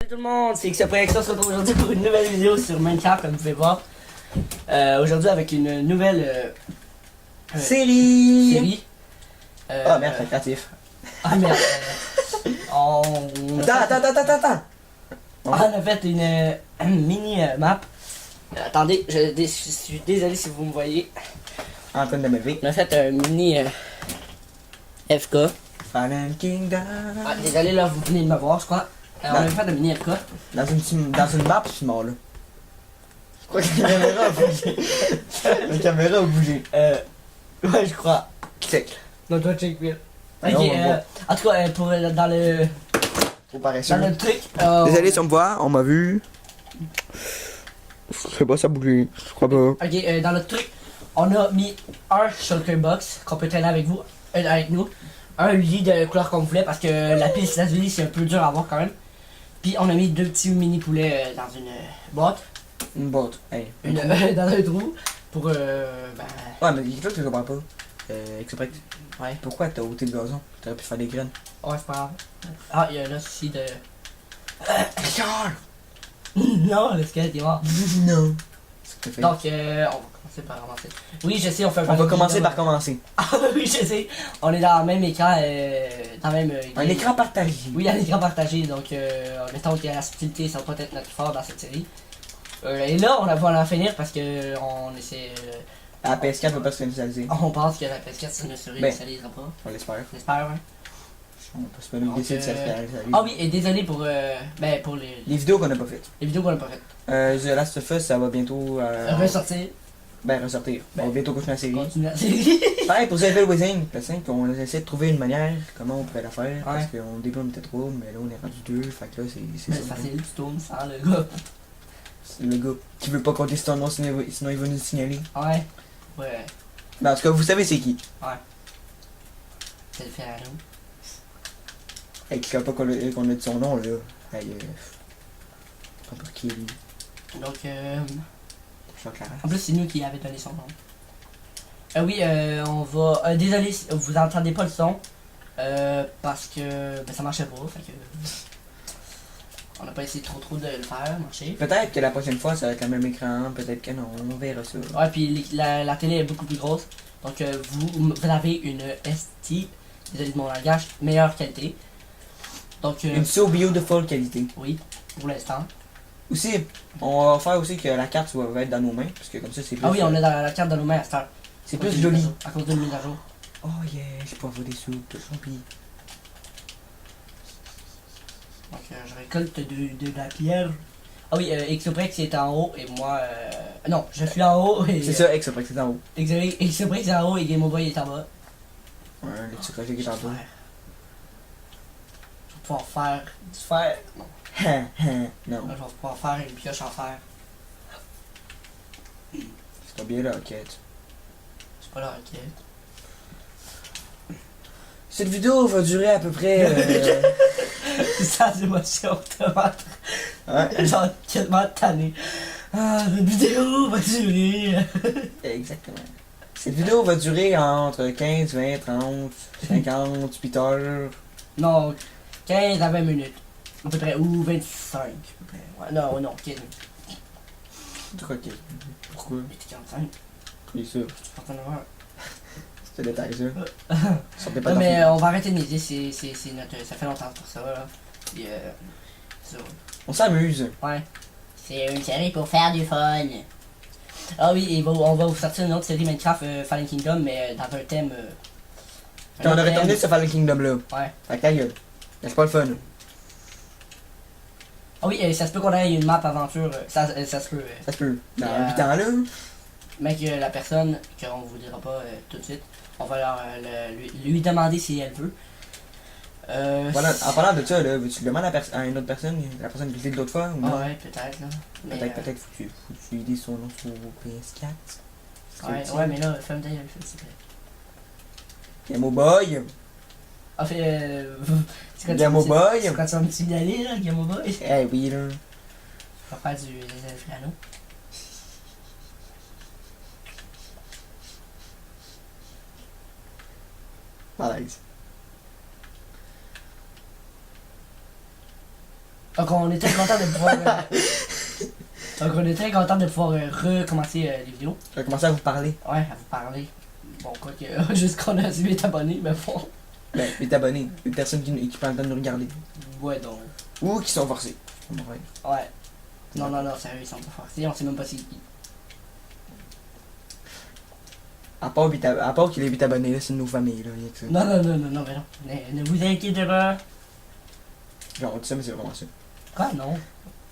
Salut tout le monde, c'est XPX, on se retrouve aujourd'hui pour une nouvelle vidéo sur Minecraft, comme vous pouvez voir. Aujourd'hui avec une nouvelle série. Ah Merde, c'est créatif. Ah merde. On... Attends. On a fait une mini map. Attendez, je suis désolé si vous me voyez. En train de me lever. On a fait un mini FK. Fallen Kingdom. Ah, désolé là, vous venez de me voir, je crois. On a fait un mini FK. Dans une map, je suis mort là. Je crois que la caméra a bougé. La caméra a bougé. Ouais, je crois. Check. Donc, toi, check bien. Ok, Non, on voit. en tout cas, pour, dans le Trop paresseux. truc. Désolé si on me voit, on m'a vu. Je sais pas, ça a bougé. Je crois pas. Ok, dans le truc, on a mis un shulker box qu'on peut traîner avec vous, avec nous. Un lit de couleur qu'on voulait parce que la piste du lit c'est un peu dur à avoir quand même. Puis on a mis deux petits mini poulets dans une boîte, Une boîte. Hey. dans un trou pour ben. Ouais, mais dis-toi que je comprends pas. Exprès. Ouais. Pourquoi t'as ôté le gazon? T'aurais pu faire des graines. Ouais, c'est pas grave. Ah, il y a là aussi de. Richard! Non, le squelette est mort. Non. C'est ce que fait. Donc, on va commencer par commencer. Oui, je sais, on fait un On va commencer par commencer. Ah oui, je sais. On est dans le même écran, dans le même. Un écran partagé. Oui, un écran partagé, donc mettons que la subtilité, ça va pas être notre fort dans cette série. Et là, on va en finir parce que on essaie. La PS4 va pas se réinitialiser. On pense que la PS4 ça ne se réinitialisera pas. On l'espère. J'espère, ouais. On peut se permettre Donc, d'essayer de se réaliser. Ah oui, et désolé pour, pour Les vidéos qu'on a pas faites. les vidéos qu'on a pas faites. The Last of Us, ça va bientôt. Ressortir, Ressortir. On va bientôt continuer la série. continuer la série. Pareil pour The Evil Within, le 5, on essaie de trouver une manière comment on pourrait la faire. Parce qu'au début on était 3, mais là on est rendu 2, fait que là c'est C'est ça. facile, tu tournes sans le gars. C'est le gars qui veut pas compter son nom, sinon il va nous signaler. Ouais. Ouais. Mais en tout cas, vous savez c'est qui. C'est le faire à nous. Hey, qui ne pas qu'on a dit son nom là. Hey, pas pour qui est lui. Donc, Choc la race. en plus, c'est nous qui avait donné son nom. Oui, on va. Désolé, si vous n'entendez pas le son. Parce que ça marchait pas. Fait que. On n'a pas essayé trop de le faire marcher. Peut-être que la prochaine fois ça va être le même écran, peut-être que non, on verra ça. Ouais, puis la télé est beaucoup plus grosse. Donc, vous avez une ST, désolé de mon langage, meilleure qualité. Donc, Une so beautiful qualité. oui, pour l'instant. Aussi, on va faire aussi que la carte va être dans nos mains, parce que comme ça c'est plus. Ah oui, on est dans la carte de nos mains à cette heure. C'est plus joli. À cause d'une mise à jour. Oh yeah, je peux avoir des sous de champi. Donc, je récolte de la pierre. Ah oui, Exoprex est en haut et moi. Non, je suis en haut et. C'est ça, ex après que c'est en haut. Exoprex est en haut et Game Boy est en bas. Ouais, le petit projet qui est en bas. Je vais pouvoir faire du fer. Non. Non, Je vais pouvoir faire une pioche en fer. c'est pas bien la roquette. C'est pas là, ok. Cette vidéo va durer à peu près. Ça, c'est émotion, tomate. Ouais, Genre, tellement tanné. Ah, la vidéo va durer. exactement. Cette vidéo va durer entre 15, 20, 30, 50, 8 heures. Non, 15 à 20 minutes. À peu près, ou 25. À peu près. Ouais, non, 15 minutes. Ok. Pourquoi? Mais t'es 45. C'est sûr. Tu portes en heure. C'est le détail ça. Sortez pas Non, mais d'enfants. on va arrêter de niaiser, c'est notre. Ça fait longtemps pour ça, là. Puis, ça. On s'amuse. Ouais. C'est une série pour faire du fun. Ah oui, et on va vous sortir une autre série Minecraft Fallen Kingdom, mais dans un thème. Quand on autre aurait thème. terminé ce Fallen Kingdom là. Ouais. Fait que ta gueule. C'est pas le fun. Ah oui, ça se peut qu'on ait une map aventure. Ça se peut. Ça se peut. Dans Et, 8 ans là. Mais que la personne, qu'on vous dira pas tout de suite, on va lui demander si elle veut. Voilà, en parlant de ça, là, tu le demandes à une autre personne, la personne qui l'a de l'autre fois ou Ah non? ouais, peut-être là. Mais, Peut-être faut que tu lui dises son nom sur PS4. ouais, mais là, femme d'ailleurs, s'il te plaît. Game Boy. Ah, fait. C'est quand Game Boy. C'est quand tu vas me signaler, là, Game Boy. Eh oui, là. On va faire du Flano. Malaise. Donc on est très content de pouvoir. Donc on est très content de pouvoir recommencer les vidéos. Je vais commencer à vous parler. Ouais, à vous parler. Bon, quoi que. Juste qu'on a 8 abonnés, mais bon. Ben, les abonnés, les personnes qui prennent le temps de nous regarder. Ouais, donc. Ou qui sont forcés. Ouais. Ouais. Non, sérieux, ils sont pas forcés, on sait même pas c'est qui. À part qu'il ait 8 abonnés, là, c'est une nouvelle famille, là. Rien que ça. Non, mais non. Ne vous inquiétez pas. Genre, on dit ça, mais c'est vraiment ça. Quoi, non?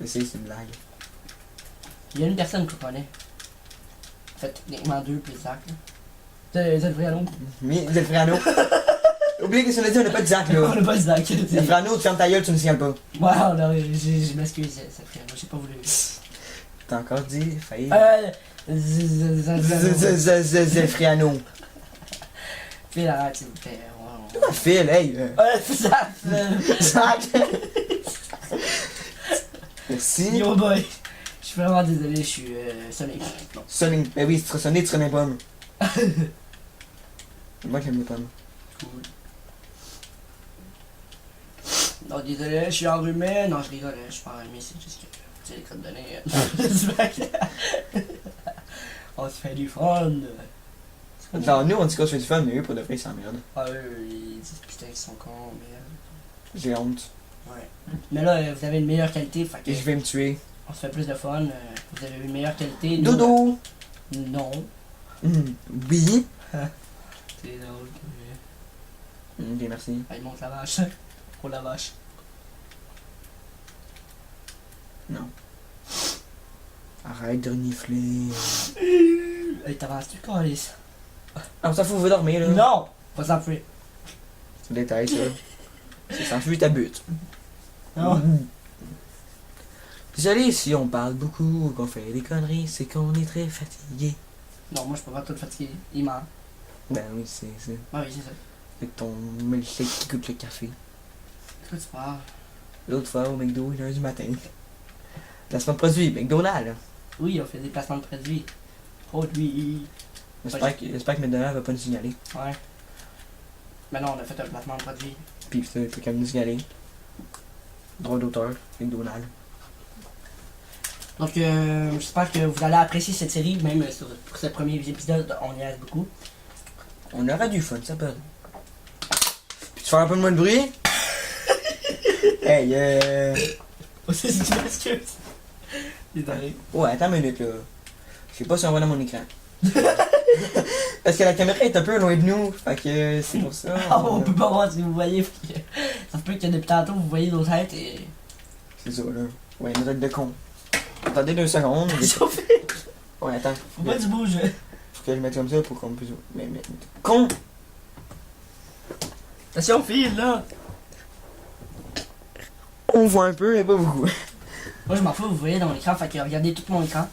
C'est une blague. Il y a une personne qu'on connaît. En fait, techniquement 2 plus Zach, là. C'est le vrai nom. Mais, Zelfrano. Oublie que si on a dit, on n'a pas de Zach, On là. n'a pas Zach. Zelfrano, tu fermes ta gueule, tu ne signales pas. Ouais, non, je m'excuse, c'est frère, j'ai pas voulu. T'as encore dit, failli. Zelfrano. Phil, arrête, s'il vous plaît. Phil, hey. Ouais, c'est ça. Zach. Merci. Yo boy. Je suis vraiment désolé, je suis sonné. Non. Sonning. Ben oui, si tu serais sonné, tu serais mes pommes. Moi, j'aime les pommes. Cool. Non, désolé, je suis enrhumé. Non, je rigole, je suis pas enrhumé, c'est juste que. Tu sais, les codes données. On se fait du fun. Genre, nous, on dit qu'on se fait du fun, mais eux, pour de vrai, ils s'emmerdent. Ah, eux, ils disent putain, ils sont cons, mais. J'ai honte. Ouais. Mais là, vous avez une meilleure qualité, fait que. Et je vais me tuer. On se fait plus de fun. Vous avez une meilleure qualité. Nous, Dodo! non. Oui. C'est drôle. Ok, merci. Il monte la vache. Oh la vache. Non. Arrête de renifler. Hey, t'avances-tu, Carlis? Ah, on s'en fout, vous dormir, là. Non! Pas s'enfuir. C'est un détail, ça. C'est s'enfuir ta butte. Non. Désolé si on parle beaucoup ou qu'on fait des conneries, c'est qu'on est très fatigué. Non, moi je peux pas tout fatigué. Il ment. Ben oui, c'est. Ah oui, c'est ça. Avec ton milkshake qui goûte le café. Quoi tu parles? L'autre fois au McDo, 1h du matin. Placement de produit, McDonald's. Là. Oui, on fait des placements de produits. Produits. J'espère que McDonald's va pas nous signaler. Ouais. Mais non, on a fait un placement de produits. Puis c'est quand même nous signaler. Droit d'auteur, McDonald's. Donc, j'espère que vous allez apprécier cette série, même pour ce premier épisode, on y reste beaucoup. On aura du fun, ça peut. Puis tu fais un peu moins de bruit? Hey, Aussi, si tu m'excuses. Désolé. Ouais, attends une minute là. Je sais pas si on voit dans mon écran. Parce que la caméra est un peu loin de nous, fait que c'est pour ça. Ah, on peut pas voir ce que vous voyez. Ça se peut que depuis tantôt vous voyez nos têtes et. C'est ça là. Ouais, une tête de con. Attendez 2 secondes. Sophie! Ouais, attends. Faut pas que tu bouges. Faut que je le mette comme ça pour qu'on puisse. Mais. Con! Attention, file là! On voit un peu, mais pas beaucoup. Moi je m'en fous, vous voyez dans l'écran, fait que regardez tout mon écran.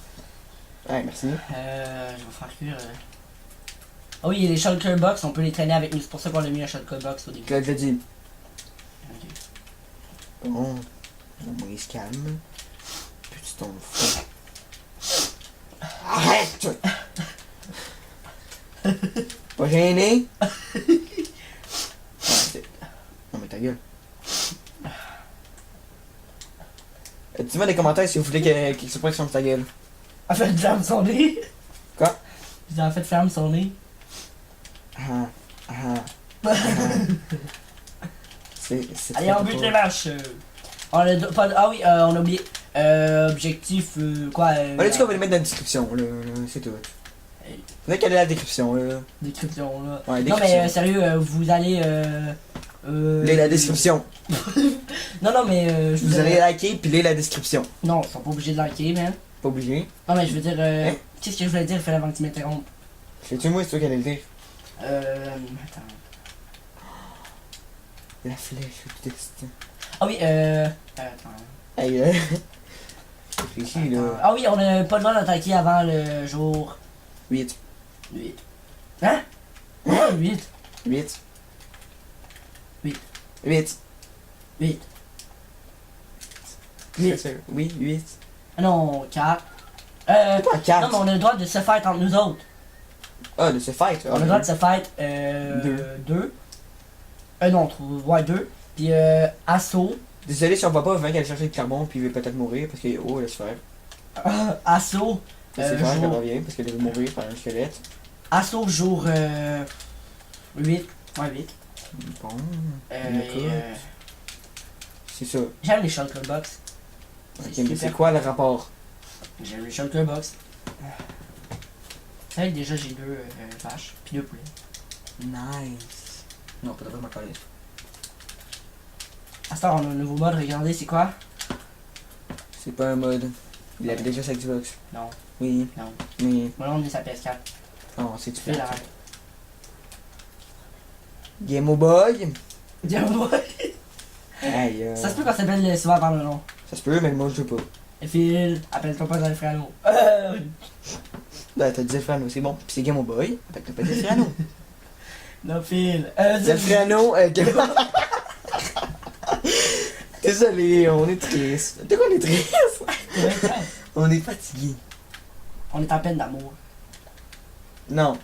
Ouais, merci. Je vais faire cuire. Ah oui, les shulker box, on peut les traîner avec nous, c'est pour ça qu'on a mis un shulker box au début. Je l'ai dit. Ok. Bon. Au moins il se calme. Petit ton fou. Arrête! Pas gêné? Non mais ta gueule. Dis-moi dans les commentaires si vous voulez qu'il se prenne sur ta gueule. En fait, ferme son nez. Quoi? J'ai en fait ferme son nez. C'est Allez, on bute les vaches. On a pas ah oui, on a oublié. Objectif, quoi? On a dit qu'on va les mettre dans la description, là, c'est tout. Hey. Faudrait qu'elle ait la description, là. Description, là. Ouais, Non, description. mais sérieux, vous allez. Lire la description. Non, mais je Vous allez liker puis lire la description. Non, ils sont pas obligés de liker, man. Pas obligé. Non, mais je veux dire, Hein? qu'est-ce que je voulais dire, il fallait avant que tu m'interrompes. Sais-tu moi, c'est toi qui allais le dire? Attends. La flèche, le destin. Ah oui, attends. Hey, réfléchis, là. Ah oui, on a pas le droit d'attaquer avant le jour 8. 8. Hein? Ouais, 8. 8. 8. 8. 8. 8. Oui, 8. Ah non, 4. Pas Non, 4. mais on a le droit de se fight entre nous autres. Ah, de se fight. On a le droit de se fight, Deux. 2. Non, 3. Ouais, 2. Puis assaut, Désolé si on voit pas, Vin qui allait chercher le carbone puis il va peut-être mourir parce que oh, laisse faire. Assaut. Laissez faire, jour... ça va bien parce qu'elle va mourir par un squelette. Assaut jour 8. Ouais, 8. Bon. Écoute. C'est ça. J'aime les Shulker Box. Ok, mais c'est quoi le rapport? J'aime les Shulker Box. C'est vrai que déjà j'ai 2 vaches, puis 2 poulets. Nice. Non, pas de ma collègue. À ce temps, on a un nouveau mode, regardez, c'est quoi? C'est pas un mode. Il avait déjà sa Xbox. Non, Oui. non. Oui. Moi, on est sa PS4. Non, c'est Fais différent. la règle. Game Boy. Dis-moi. Aïe. Ça se peut qu'on s'appelle souvent par le nom. Ça se peut, mais moi je sais pas. Et Phil, appelle-toi pas Alfredo. Ben, t'as dit Zefrano, c'est bon. Puis c'est Game Boy. Fait que t'as pas dit Zefrano. Non, Phil. Zefrano, Désolé, on est triste. De quoi on est triste? On est fatigué. On est en peine d'amour. Non.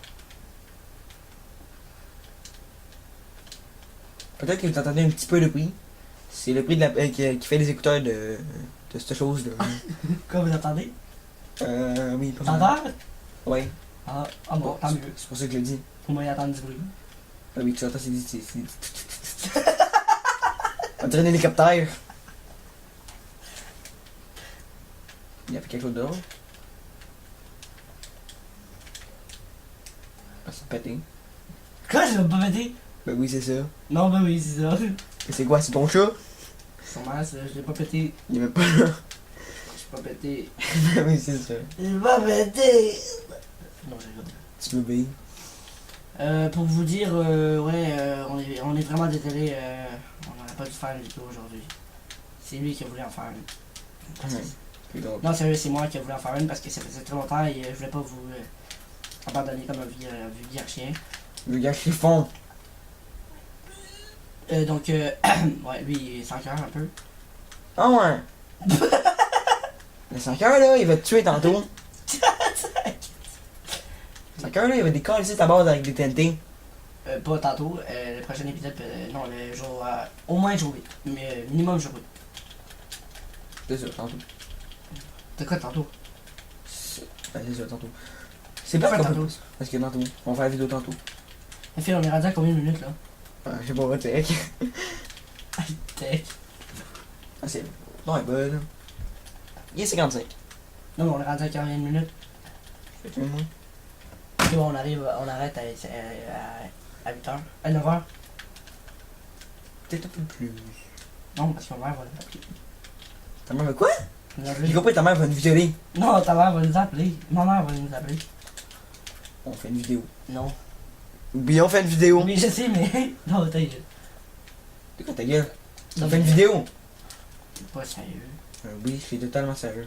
Peut-être que vous entendez un petit peu le prix. C'est le prix de la, qui fait les écouteurs de cette chose-là. Quoi, vous entendez? Oui, pas mal. T'entends? Ouais. Ah bon, tant mieux. C'est pour ça que je le dis. Faut moyen d'entendre du bruit. Ah oui, tu entends, c'est... On dirait un hélicoptère. Il y a quelque chose dehors. Ah, c'est pété. Quoi, je vais pas péter? Ben oui, c'est ça. Non, ben oui, c'est ça. Et c'est quoi, c'est ton chat? Sûrement, je l'ai pas pété. Il est même pas là. J'ai pas pété. Ben oui, c'est ça. J'ai pas pété. Non, j'ai rigolé. Tu veux bien. Pour vous dire, on est vraiment désolé, on n'aurait pas dû faire une vidéo aujourd'hui. C'est lui qui a voulu en faire une. C'est drôle. Non, sérieux, c'est moi qui a voulu en faire une parce que ça faisait très longtemps et je voulais pas vous abandonner comme un vulgaire chien. Le gars qui fond. Donc, ouais, lui, il est sans cœur un peu. Ah ouais. Le 5 heures là, il va te tuer tantôt. 5 heures là, il va décoller ta base avec des TNT. Pas tantôt, le prochain épisode, non, le jour, au moins jour 8, mais minimum jour 8. C'est ça, tantôt. De quoi tantôt? Ben, c'est ça, tantôt. C'est pas Pourquoi tantôt. tantôt? Parce que tantôt. On va faire la vidéo tantôt. En fait, on est rendu à combien de minutes là? Je sais pas, va tech. Tech. Ah, c'est. Non, elle est bonne. Il est 55. Non, mais on est rendu à 40 minutes. Fait que moi. Ok, bon, on arrête à 8h, à 9h. Peut-être un peu plus. Non, parce que ma mère va nous appeler. Ta mère veut quoi? Nous appeler. J'ai compris, ta mère va nous violer. Non, ta mère va nous appeler. Ma mère va nous appeler. On fait une vidéo. Non. Oui, on fait une vidéo. Mais je sais, mais. Non, ta gueule. C'est quoi ta gueule? Non, On fait une mais- vidéo. Pas sérieux. Oui, je suis totalement sérieux.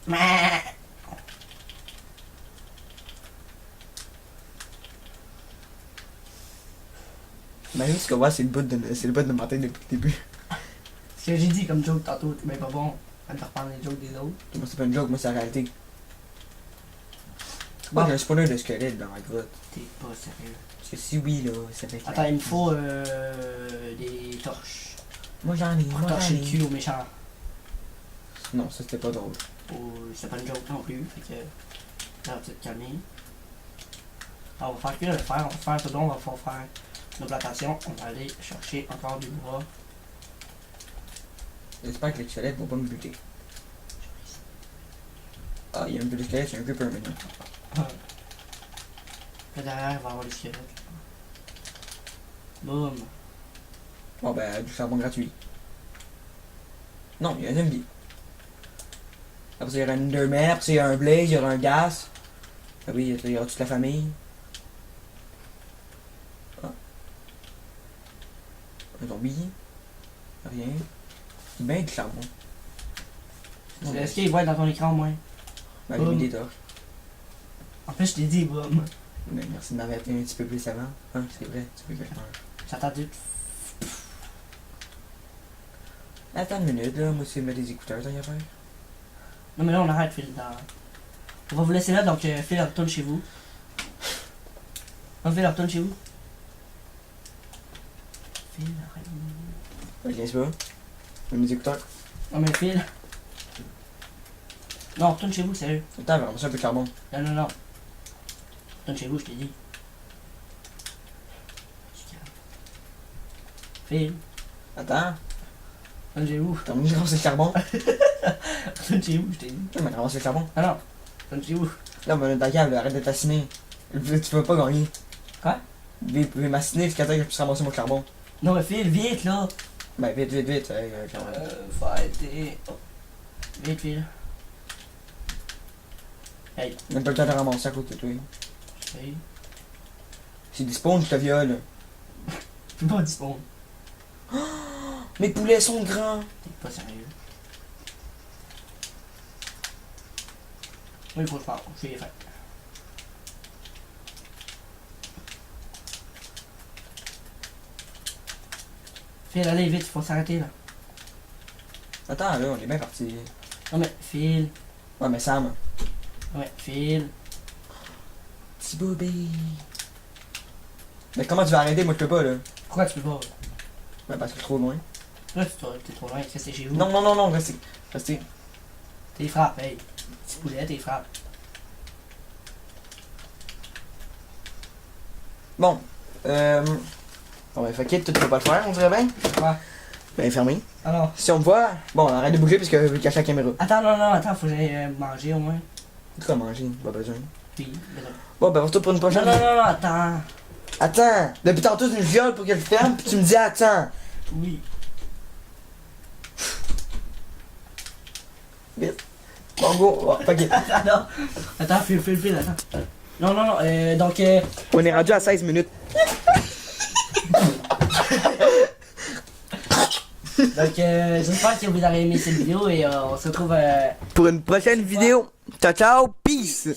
Mais. Ben oui, ce qu'on voit, c'est le bout de ma tête depuis le début. Ce que j'ai dit comme joke tantôt, t'es bien pas bon à te reprendre les jokes des autres. Moi, c'est pas une joke, moi, c'est la réalité. Moi, j'ai un spawner de squelette dans ma grotte. T'es pas sérieux. Parce que si oui, là, ça fait. Attends, il me faut des torches. Moi, j'en ai, Pour moi, torcher j'en le ai. cul aux méchants. Non, ça, c'était pas drôle. Ou c'est pas une joke non plus, fait que. Ça va peut-être calmer. Alors, on va faire que le fer, on va faire tout long, on va pouvoir faire nos plantations. On va aller chercher encore du bois. J'espère que les squelettes vont pas me buter. Ah, il y a un peu de squelette, il y a un creeper maintenant. Là derrière, il va y avoir des squelettes. Boum. Bon, ben, du charbon gratuit. Non, il y a un zombie. Après, ça, il y aura un Enderman, après, ça, il y aura un Blaze, il y aura un Gas. Ah oui, il y aura toute la famille. Ah. Un zombie. Rien. C'est bien du charbon. Non, Est-ce qu'il voit dans ton écran au moins? ben, j'ai mis des torches. En plus, je t'ai dit, boum. Ben, merci de m'avoir appelé un petit peu plus avant. Hein, c'est vrai, tu veux que je meure. J'attends tout. Attends une minute, là, moi, c'est mettre des écouteurs, tant qu'à faire. Non, mais là, on arrête, Phil. On va vous laisser là, donc Phil retourne chez vous. Non, Phil retourne chez vous. Phil, arrête. Je viens pas. Je mets mes écouteurs. Non, mais Phil. Non, retourne chez vous, sérieux. Attends, vraiment, c'est un peu de charbon. Non, non, non. Retourne chez vous, je t'ai dit. Phil, Attends, retourne chez vous. t'as mis de ramasser le charbon. Retourne chez vous, je t'ai dit. Tu m'as ramassé le charbon. Ah non, retourne chez vous. Là, mais ta cave, arrête de t'assiner. Tu peux pas gagner. Quoi? Tu veux m'assiner jusqu'à temps que je puisse ramasser mon charbon. Non, mais Phil, vite là. Ben, vite, vite, vite. Quand même. Faut arrêter. Vite, Phil. Hey, Même pas le temps de ramasser à côté de toi. hey. C'est des spawns, je te viole. Tu peux pas disponible. Mes poulets sont grands. T'es pas sérieux. Oui, faut le faire. Je vais les faire. Phil, allez vite, faut s'arrêter là. Attends, là, on est bien parti. Non mais, Phil. Ouais, mais Sam. Ouais, Phil. Petit bébé. Mais comment tu vas arrêter? Moi, je peux pas, là. Pourquoi tu peux pas? Ben, parce que je suis trop loin. Là, t'es trop loin, restez chez vous. Non, non, non, non, restez. Restez. T'es frappes, hey. Petit poulet, t'es frappes. Bon. Bon, ben, fuck it, tu peux pas le faire, on dirait bien. Quoi? Ben, fermé. Alors. Si on me voit, bon, arrête de bouger parce que je veux cacher la caméra. Attends, non, non, attends, faut que j'aille manger au moins. Tu vas manger, pas besoin. Puis, désolé. Bon, ben, on se retrouve pour une Non, prochaine. non, non, non, attends. Attends, depuis tantôt, tu me violes pour que je ferme, puis tu me dis attends. Oui. Vite. Bon, go, oh, fuck it. Attends, attends, Phil, attends. Non, non, non, donc, On est rendu à 16 minutes. donc j'espère que vous avez aimé cette vidéo et on se retrouve Pour une prochaine vidéo. Ciao, ciao, peace.